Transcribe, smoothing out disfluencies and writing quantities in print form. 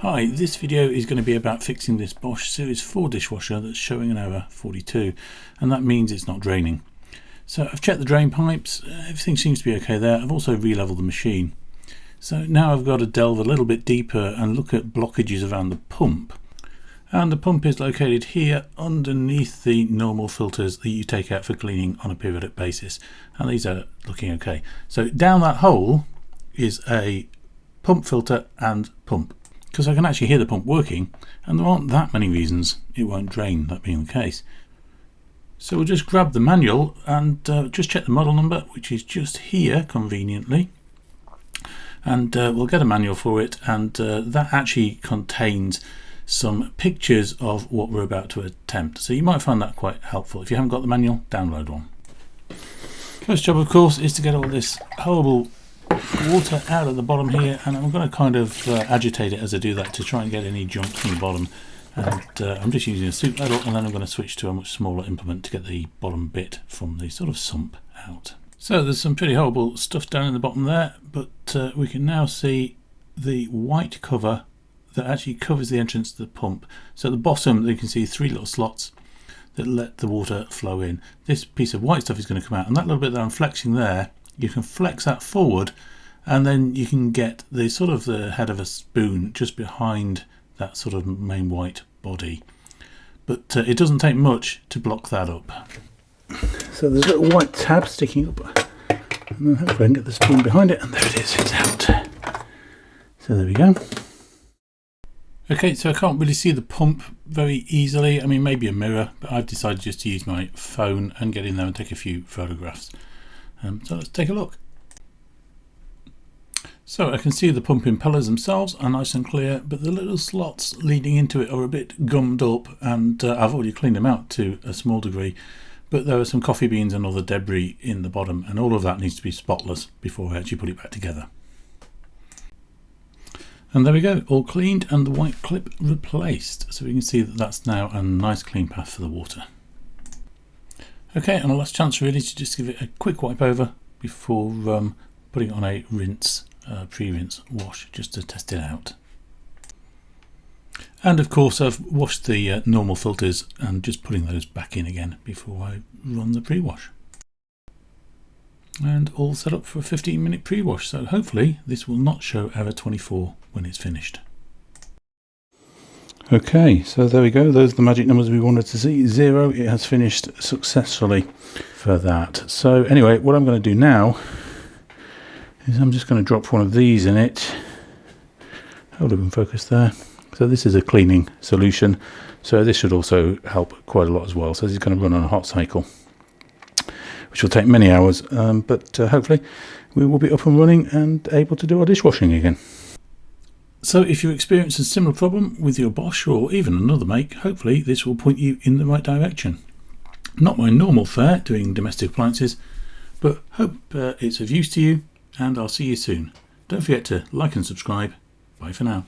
Hi, this video is going to be about fixing this Bosch Series 4 dishwasher that's showing an error 42, and that means it's not draining. So I've checked the drain pipes, everything seems to be okay there. I've also re-leveled the machine. So now I've got to delve a little bit deeper and look at blockages around the pump. And the pump is located here underneath the normal filters that you take out for cleaning on a periodic basis. And these are looking okay. So down that hole is a pump filter and pump. Because I can actually hear the pump working, and there aren't that many reasons it won't drain, that being the case. So we'll just grab the manual and just check the model number, which is just here conveniently, and we'll get a manual for it, and that actually contains some pictures of what we're about to attempt, so you might find that quite helpful. If you haven't got the manual, download one. First job, of course, is to get all this horrible water out of the bottom here, and I'm going to kind of agitate it as I do that to try and get any jumps from the bottom. And I'm just using a soup ladle, and then I'm going to switch to a much smaller implement to get the bottom bit from the sort of sump out. So there's some pretty horrible stuff down in the bottom there, but we can now see the white cover that actually covers the entrance to the pump. So at the bottom you can see three little slots that let the water flow in. This piece of white stuff is going to come out, and that little bit that I'm flexing there, you can flex that forward, and then you can get the sort of the head of a spoon just behind that sort of main white body. But it doesn't take much to block that up. So there's a little white tab sticking up, and then hopefully I can get the spoon behind it, and there it is, it's out. So there we go. Okay, so I can't really see the pump very easily. I mean, maybe a mirror, but I've decided just to use my phone and get in there and take a few photographs. So let's take a look. So I can see the pump impellers themselves are nice and clear, but the little slots leading into it are a bit gummed up, and I've already cleaned them out to a small degree, but there are some coffee beans and other debris in the bottom, and all of that needs to be spotless before I actually put it back together. And there we go, all cleaned and the white clip replaced. So we can see that that's now a nice clean path for the water. Okay, and a last chance really to just give it a quick wipe over before putting it on a rinse, pre-rinse wash, just to test it out. And of course I've washed the normal filters and just putting those back in again before I run the pre-wash. And all set up for a 15-minute pre-wash, so hopefully this will not show error 24 when it's finished. Okay, so there we go, those are the magic numbers we wanted to see. 0, it has finished successfully for that. So anyway, what I'm going to do now is I'm just going to drop one of these in it. Hold up and focus there. So this is a cleaning solution, so this should also help quite a lot as well. So this is going to run on a hot cycle, which will take many hours, but hopefully we will be up and running and able to do our dishwashing again. So if you experience a similar problem with your Bosch or even another make, hopefully this will point you in the right direction. Not my normal fare doing domestic appliances, but hope it's of use to you, and I'll see you soon. Don't forget to like and subscribe. Bye for now.